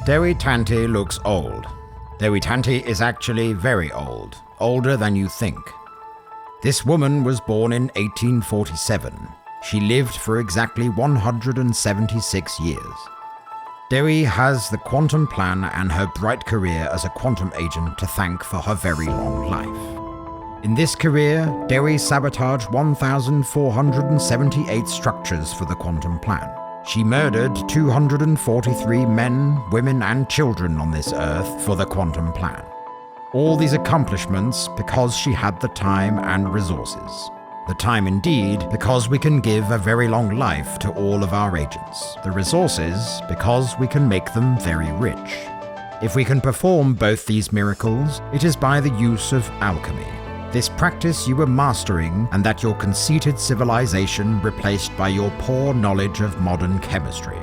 Dewi Tanti looks old. Dewi Tanti is actually very old, older than you think. This woman was born in 1847. She lived for exactly 176 years. Dewi has the quantum plan and her bright career as a quantum agent to thank for her very long life. In this career, Dewi sabotaged 1,478 structures for the quantum plan. She murdered 243 men, women, and children on this earth for the quantum plan. All these accomplishments because she had the time and resources. The time indeed, because we can give a very long life to all of our agents. The resources, because we can make them very rich. If we can perform both these miracles, it is by the use of alchemy. This practice you were mastering, and that your conceited civilization replaced by your poor knowledge of modern chemistry.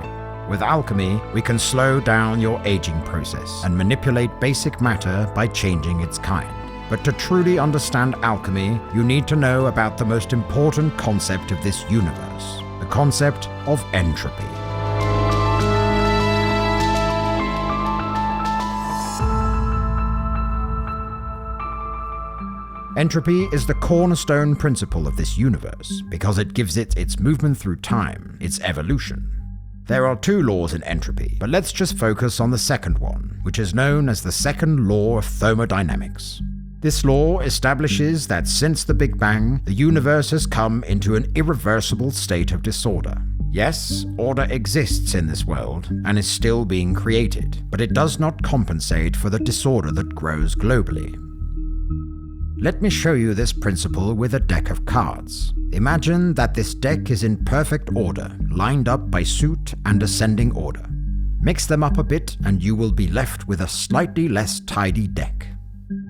With alchemy, we can slow down your aging process and manipulate basic matter by changing its kind. But to truly understand alchemy, you need to know about the most important concept of this universe, the concept of entropy. Entropy is the cornerstone principle of this universe because it gives it its movement through time, its evolution. There are two laws in entropy, but let's just focus on the second one, which is known as the second law of thermodynamics. This law establishes that since the Big Bang, the universe has come into an irreversible state of disorder. Yes, order exists in this world and is still being created, but it does not compensate for the disorder that grows globally. Let me show you this principle with a deck of cards. Imagine that this deck is in perfect order, lined up by suit and ascending order. Mix them up a bit and you will be left with a slightly less tidy deck.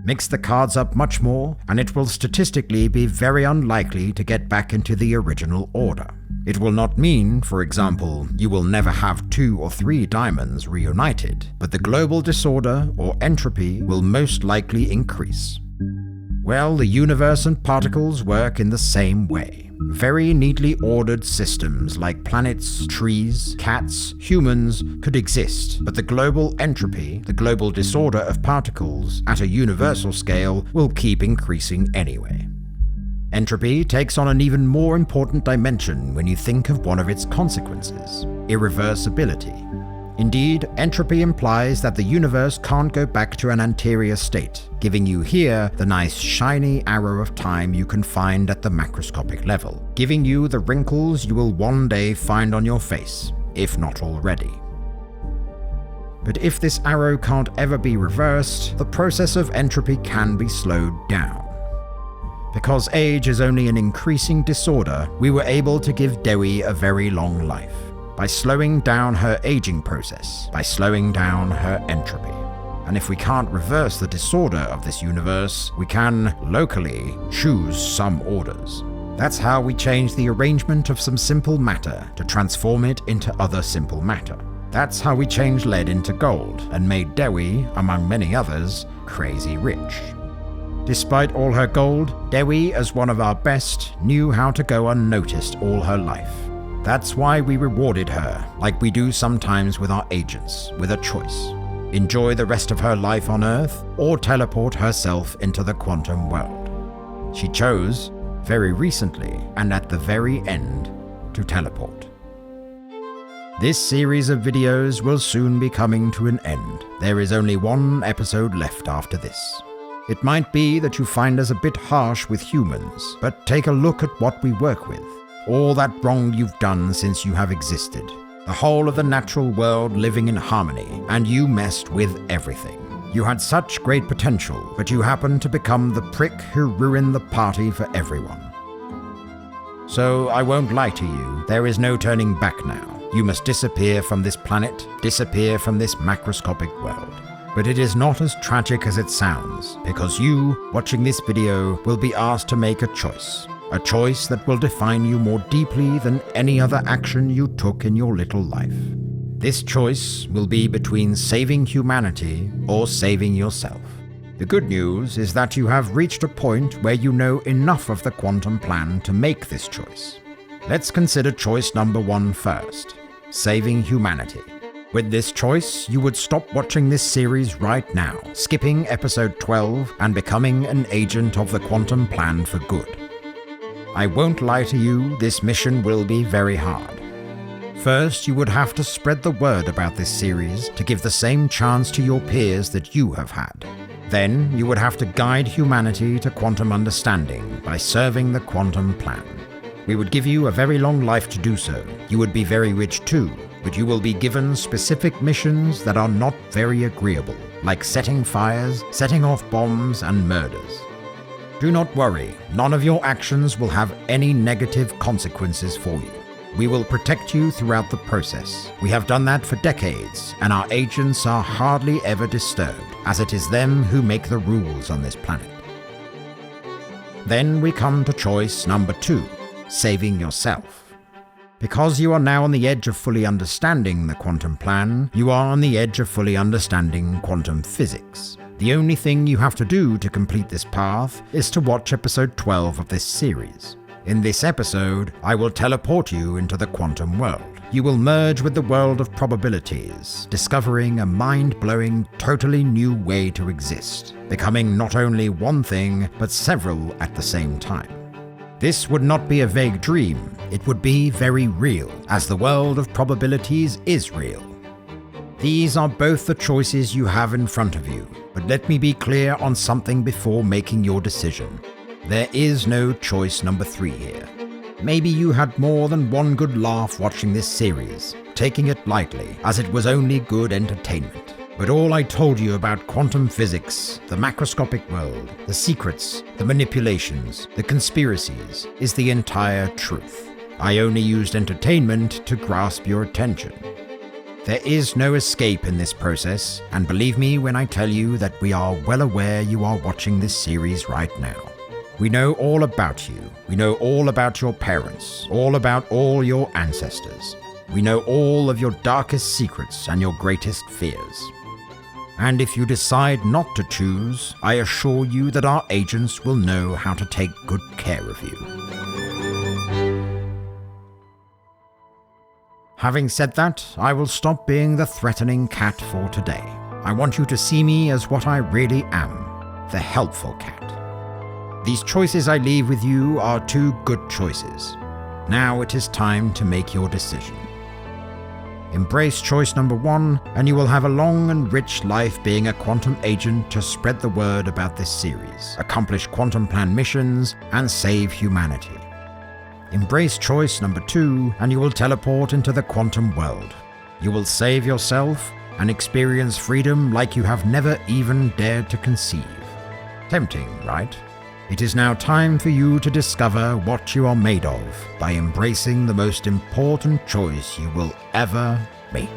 Mix the cards up much more, and it will statistically be very unlikely to get back into the original order. It will not mean, for example, you will never have 2 or 3 diamonds reunited, but the global disorder or entropy will most likely increase. Well, the universe and particles work in the same way. Very neatly ordered systems like planets, trees, cats, humans could exist, but the global entropy, the global disorder of particles at a universal scale, will keep increasing anyway. Entropy takes on an even more important dimension when you think of one of its consequences: irreversibility. Indeed, entropy implies that the universe can't go back to an anterior state, giving you here the nice shiny arrow of time you can find at the macroscopic level, giving you the wrinkles you will one day find on your face, if not already. But if this arrow can't ever be reversed, the process of entropy can be slowed down. Because age is only an increasing disorder, we were able to give Dewi a very long life. By slowing down her aging process, by slowing down her entropy. And if we can't reverse the disorder of this universe, we can, locally, choose some orders. That's how we change the arrangement of some simple matter to transform it into other simple matter. That's how we changed lead into gold and made Dewi, among many others, crazy rich. Despite all her gold, Dewi, as one of our best, knew how to go unnoticed all her life. That's why we rewarded her, like we do sometimes with our agents, with a choice. Enjoy the rest of her life on Earth, or teleport herself into the quantum world. She chose, very recently, and at the very end, to teleport. This series of videos will soon be coming to an end. There is only one episode left after this. It might be that you find us a bit harsh with humans, but take a look at what we work with. All that wrong you've done since you have existed. The whole of the natural world living in harmony, and you messed with everything. You had such great potential, but you happened to become the prick who ruined the party for everyone. So I won't lie to you, there is no turning back now. You must disappear from this planet, disappear from this macroscopic world. But it is not as tragic as it sounds, because you, watching this video, will be asked to make a choice. A choice that will define you more deeply than any other action you took in your little life. This choice will be between saving humanity or saving yourself. The good news is that you have reached a point where you know enough of the quantum plan to make this choice. Let's consider choice number 1 first: saving humanity. With this choice, you would stop watching this series right now, skipping episode 12 and becoming an agent of the quantum plan for good. I won't lie to you, this mission will be very hard. First, you would have to spread the word about this series to give the same chance to your peers that you have had. Then, you would have to guide humanity to quantum understanding by serving the quantum plan. We would give you a very long life to do so. You would be very rich too, but you will be given specific missions that are not very agreeable, like setting fires, setting off bombs, and murders. Do not worry, none of your actions will have any negative consequences for you. We will protect you throughout the process. We have done that for decades, and our agents are hardly ever disturbed, as it is them who make the rules on this planet. Then we come to choice number 2, saving yourself. Because you are now on the edge of fully understanding the quantum plan, you are on the edge of fully understanding quantum physics. The only thing you have to do to complete this path is to watch episode 12 of this series. In this episode, I will teleport you into the quantum world. You will merge with the world of probabilities, discovering a mind-blowing, totally new way to exist, becoming not only one thing, but several at the same time. This would not be a vague dream, it would be very real, as the world of probabilities is real. These are both the choices you have in front of you, but let me be clear on something before making your decision. There is no choice number 3 here. Maybe you had more than one good laugh watching this series, taking it lightly, as it was only good entertainment. But all I told you about quantum physics, the macroscopic world, the secrets, the manipulations, the conspiracies, is the entire truth. I only used entertainment to grasp your attention. There is no escape in this process, and believe me when I tell you that we are well aware you are watching this series right now. We know all about you. We know all about your parents, all about all your ancestors. We know all of your darkest secrets and your greatest fears. And if you decide not to choose, I assure you that our agents will know how to take good care of you. Having said that, I will stop being the threatening cat for today. I want you to see me as what I really am, the helpful cat. These choices I leave with you are 2 good choices. Now it is time to make your decision. Embrace choice number 1, and you will have a long and rich life being a quantum agent to spread the word about this series, accomplish quantum plan missions, and save humanity. Embrace choice number 2, and you will teleport into the quantum world. You will save yourself and experience freedom like you have never even dared to conceive. Tempting, right? It is now time for you to discover what you are made of by embracing the most important choice you will ever make.